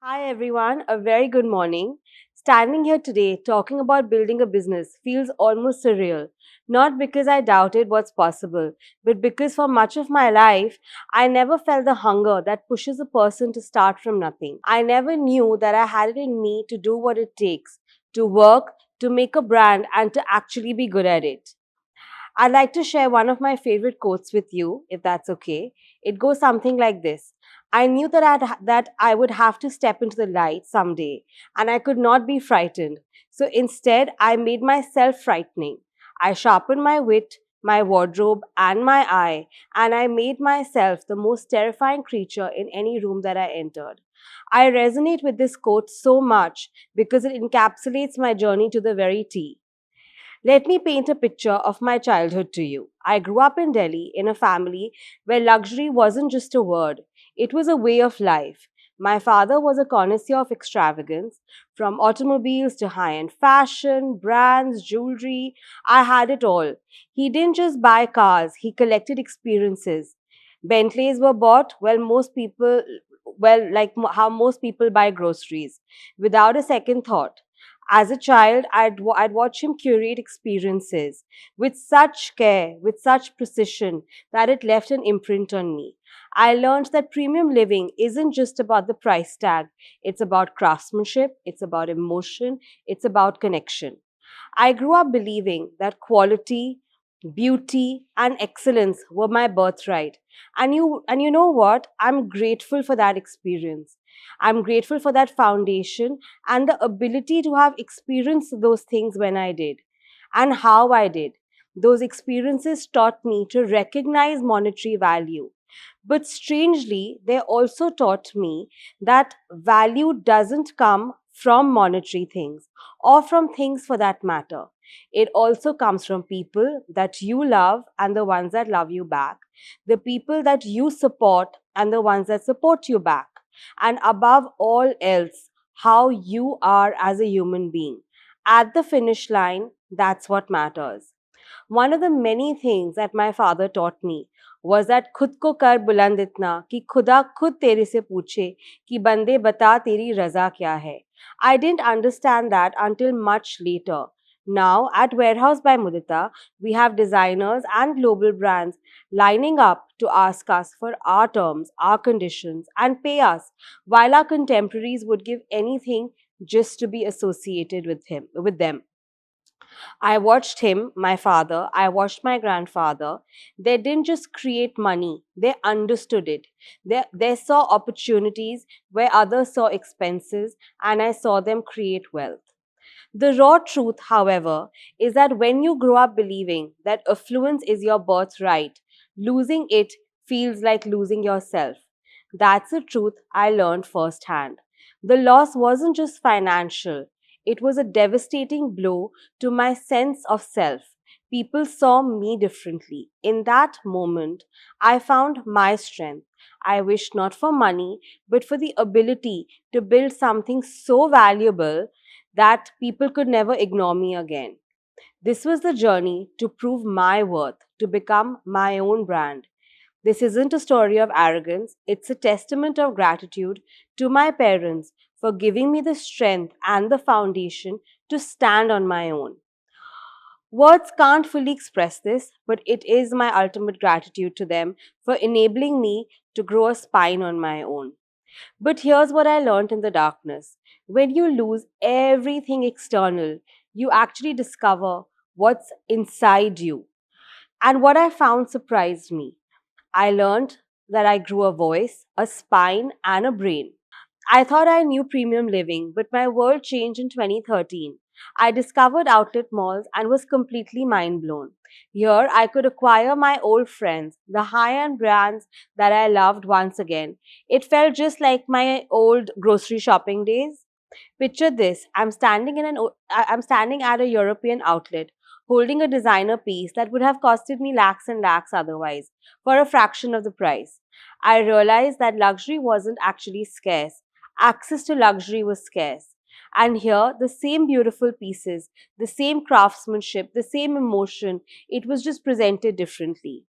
Hi everyone, a very good morning. Standing here today talking about building a business feels almost surreal. Not because I doubted what's possible, but because for much of my life, I never felt the hunger that pushes a person to start from nothing. I never knew that I had it in me to do what it takes, to work, to make a brand, and to actually be good at it. I'd like to share one of my favorite quotes with you, if that's okay. It goes something like this. I knew that I would have to step into the light someday, and I could not be frightened. So instead, I made myself frightening. I sharpened my wit, my wardrobe, and my eye, and I made myself the most terrifying creature in any room that I entered. I resonate with this quote so much because it encapsulates my journey to the very T. Let me paint a picture of my childhood to you. I grew up in Delhi in a family where luxury wasn't just a word, it was a way of life. My father was a connoisseur of extravagance, from automobiles to high end fashion, brands, jewelry. I had it all. He didn't just buy cars, he collected experiences. Bentleys were bought, how most people buy groceries, without a second thought. As a child, I'd watch him curate experiences with such care, with such precision, that it left an imprint on me. I learned that premium living isn't just about the price tag, it's about craftsmanship, it's about emotion, it's about connection. I grew up believing that quality, beauty, and excellence were my birthright. And you know what? I'm grateful for that experience. I'm grateful for that foundation and the ability to have experienced those things when I did and how I did. Those experiences taught me to recognize monetary value. But strangely, they also taught me that value doesn't come from monetary things or from things for that matter. It also comes from people that you love and the ones that love you back, the people that you support and the ones that support you back, and above all else, how you are as a human being. At the finish line, that's what matters. One of the many things that my father taught me was that खुद को कर बुलंद इतना कि खुदा खुद तेरे से पूछे कि बंदे बता तेरी रजा क्या है. I didn't understand that until much later. Now, at Warehouse by Mudita, we have designers and global brands lining up to ask us for our terms, our conditions, and pay us, while our contemporaries would give anything just to be associated with them. I watched him, my father, I watched my grandfather. They didn't just create money, they understood it. They saw opportunities where others saw expenses, and I saw them create wealth. The raw truth, however, is that when you grow up believing that affluence is your birthright, losing it feels like losing yourself. That's the truth I learned firsthand. The loss wasn't just financial, it was a devastating blow to my sense of self. People saw me differently. In that moment, I found my strength. I wished not for money, but for the ability to build something so valuable that people could never ignore me again. This was the journey to prove my worth, to become my own brand. This isn't a story of arrogance, it's a testament of gratitude to my parents for giving me the strength and the foundation to stand on my own. Words can't fully express this, but it is my ultimate gratitude to them for enabling me to grow a spine on my own. But here's what I learned in the darkness. When you lose everything external, you actually discover what's inside you. And what I found surprised me. I learned that I grew a voice, a spine, and a brain. I thought I knew premium living, but my world changed in 2013. I discovered outlet malls and was completely mind blown. Here, I could acquire my old friends, the high end brands that I loved once again. It felt just like my old grocery shopping days. Picture this: I'm standing at a European outlet, holding a designer piece that would have costed me lakhs and lakhs otherwise, for a fraction of the price. I realized that luxury wasn't actually scarce. Access to luxury was scarce. And here, the same beautiful pieces, the same craftsmanship, the same emotion, it was just presented differently.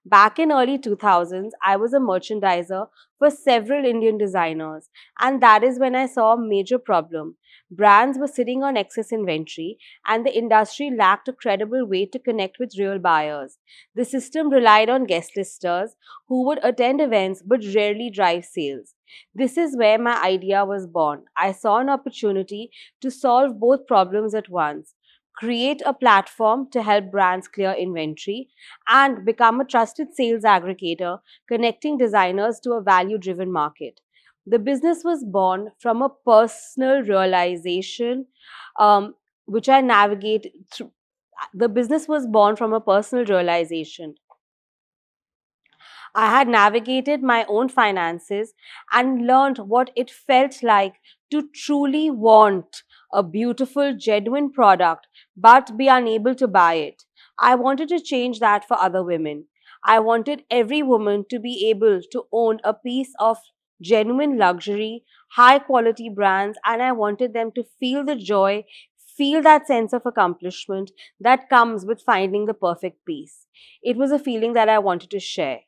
Back in early 2000s, I was a merchandiser for several Indian designers, and that is when I saw a major problem. Brands were sitting on excess inventory, and the industry lacked a credible way to connect with real buyers. The system relied on guest listers who would attend events but rarely drive sales. This is where my idea was born. I saw an opportunity to solve both problems at once. Create a platform to help brands clear inventory and become a trusted sales aggregator, connecting designers to a value driven market. The business was born from a personal realization, um, which I navigate through. The business was born from a personal realization. I had navigated my own finances and learned what it felt like to truly want a beautiful, genuine product but be unable to buy it. I wanted to change that for other women. I wanted every woman to be able to own a piece of genuine luxury, high quality brands, and I wanted them to feel the joy, feel that sense of accomplishment that comes with finding the perfect piece. It was a feeling that I wanted to share.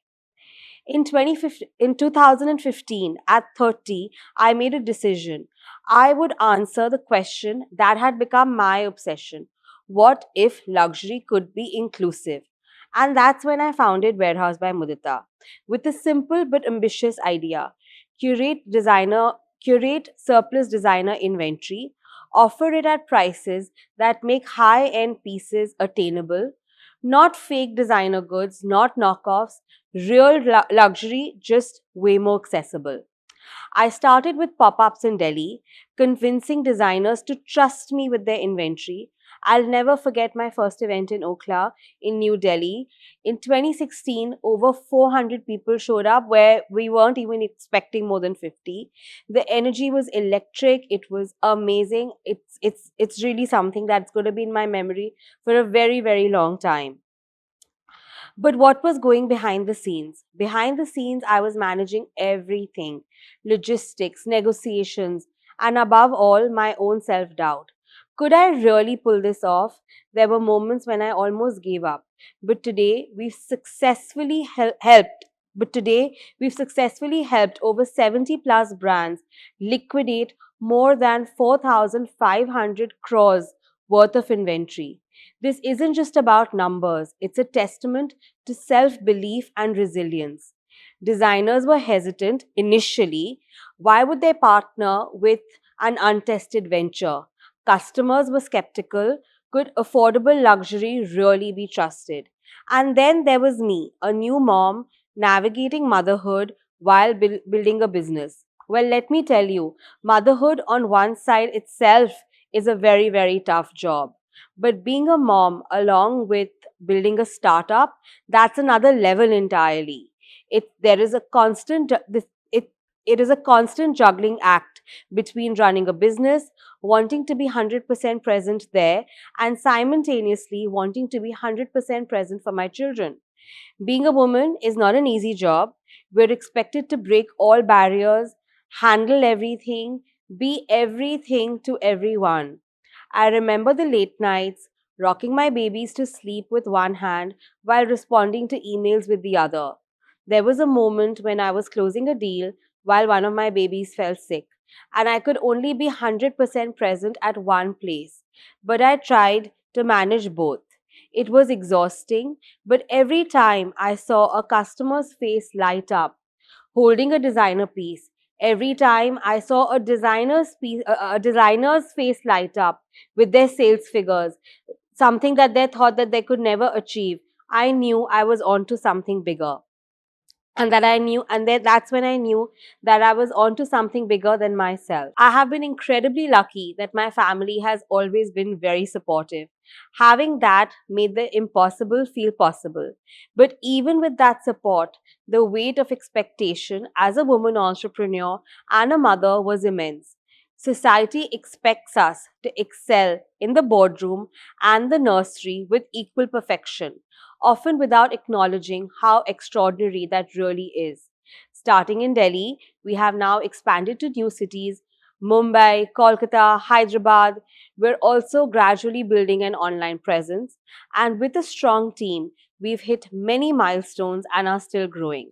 In 2015, at 30, I made a decision. I would answer the question that had become my obsession. What if luxury could be inclusive? And that's when I founded Warehouse by Mudita with a simple but ambitious idea. Designer, curate surplus designer inventory, offer it at prices that make high-end pieces attainable, not fake designer goods, not knockoffs, real luxury, just way more accessible. I started with pop ups in Delhi, convincing designers to trust me with their inventory. I'll never forget my first event in Okhla in New Delhi. In 2016, over 400 people showed up where we weren't even expecting more than 50. The energy was electric, it was amazing. It's really something that's going to be in my memory for a very, very long time. But what was going behind the scenes? Behind the scenes, I was managing everything: logistics, negotiations, and above all, my own self doubt. Could I really pull this off? There were moments when I almost gave up. But today, we've successfully helped. But today, we've successfully helped over 70 plus brands liquidate more than 4,500 crores worth of inventory. This isn't just about numbers, it's a testament to self belief and resilience. Designers were hesitant initially. Why would they partner with an untested venture? Customers were skeptical. Could affordable luxury really be trusted? And then there was me, a new mom navigating motherhood while building a business. Well, let me tell you, motherhood on one side itself is a very, very tough job. But being a mom along with building a startup, that's another level entirely. There is a constant it is a constant juggling act between running a business, wanting to be 100% present there, and simultaneously wanting to be 100% present for my children. Being a woman is not an easy job. We're expected to break all barriers, handle everything, be everything to everyone. I remember the late nights, rocking my babies to sleep with one hand while responding to emails with the other. There was a moment when I was closing a deal while one of my babies fell sick, and I could only be 100% present at one place. But I tried to manage both. It was exhausting, but every time I saw a customer's face light up, holding a designer piece, every time I saw a designer's face light up with their sales figures, something that they thought that they could never achieve, I knew I was onto something bigger. And that I knew, and that's when I knew that I was onto something bigger than myself. I have been incredibly lucky that my family has always been very supportive. Having that made the impossible feel possible. But even with that support, the weight of expectation as a woman entrepreneur and a mother was immense. Society expects us to excel in the boardroom and the nursery with equal perfection, often without acknowledging how extraordinary that really is. Starting in Delhi, we have now expanded to new cities: Mumbai, Kolkata, Hyderabad. We're also gradually building an online presence, and with a strong team, We've hit many milestones and are still growing.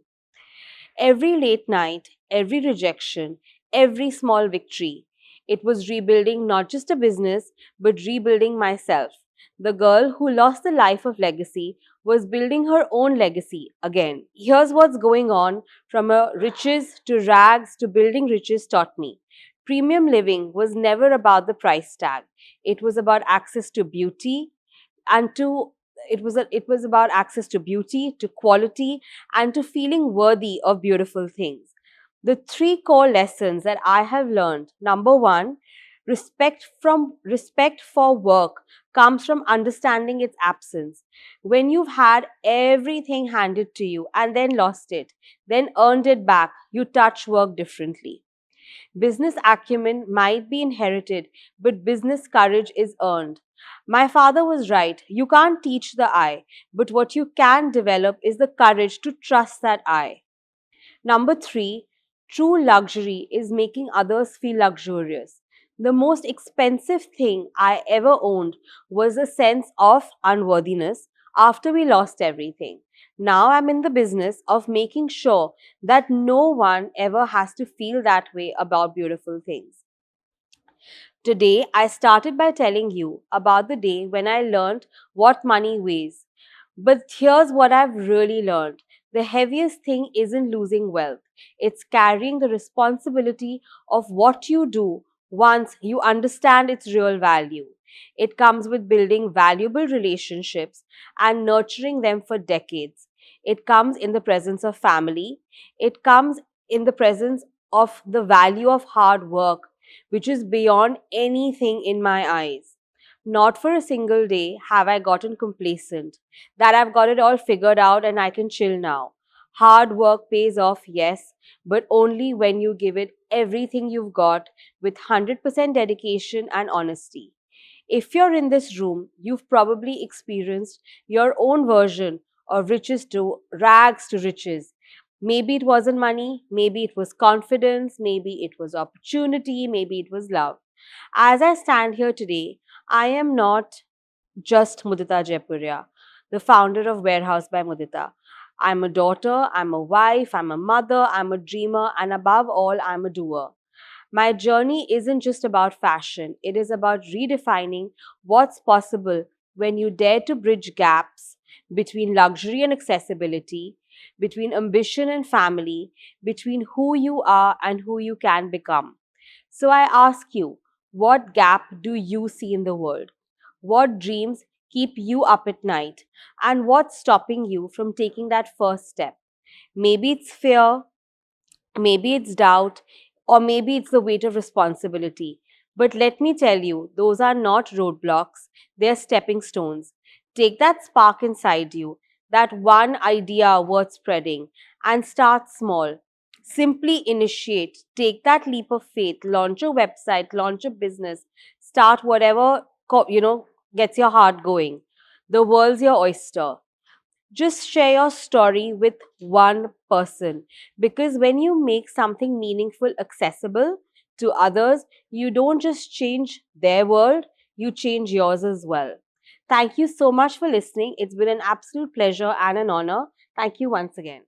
Every late night, every rejection, every small victory. It was rebuilding not just a business, but rebuilding myself. The girl who lost the life of legacy was building her own legacy again. Here's what's going on from a riches to rags to building riches taught me. Premium living was never about the price tag. It was about access to beauty and to it was about access to beauty, to quality, and to feeling worthy of beautiful things. The three core lessons that I have learned. Number one, respect for work comes from understanding its absence. When you've had everything handed to you and then lost it, then earned it back, you touch work differently. Business acumen might be inherited, but business courage is earned. My father was right. You can't teach the eye, but what you can develop is the courage to trust that eye. Number three, true luxury is making others feel luxurious. The most expensive thing I ever owned was a sense of unworthiness after we lost everything. Now I'm in the business of making sure that no one ever has to feel that way about beautiful things. Today, I started by telling you about the day when I learned what money weighs. But here's what I've really learned: the heaviest thing isn't losing wealth, it's carrying the responsibility of what you do once you understand its real value. It comes with building valuable relationships and nurturing them for decades. It comes in the presence of family. It comes in the presence of the value of hard work, which is beyond anything in my eyes. Not for a single day have I gotten complacent, that I've got it all figured out and I can chill now. Hard work pays off, yes, but only when you give it everything you've got with 100% dedication and honesty. If you're in this room, you've probably experienced your own version of riches to rags to riches. Maybe it wasn't money, maybe it was confidence, maybe it was opportunity, maybe it was love. As I stand here today, I am not just Mudita Jaipuria, the founder of Warehouse by Mudita. I'm a daughter, I'm a wife, I'm a mother, I'm a dreamer, and above all, I'm a doer. My journey isn't just about fashion, it is about redefining what's possible when you dare to bridge gaps between luxury and accessibility, between ambition and family, between who you are and who you can become. So I ask you, what gap do you see in the world? What dreams keep you up at night? And what's stopping you from taking that first step? Maybe it's fear, maybe it's doubt, or maybe it's the weight of responsibility. But let me tell you, those are not roadblocks, they're stepping stones. Take that spark inside you, that one idea worth spreading, and start small. Simply initiate, take that leap of faith, launch a website, launch a business, start whatever gets your heart going. The world's your oyster. Just share your story with one person, because when you make something meaningful accessible to others, you don't just change their world, you change yours as well. Thank you so much for listening. It's been an absolute pleasure and an honor. Thank you once again.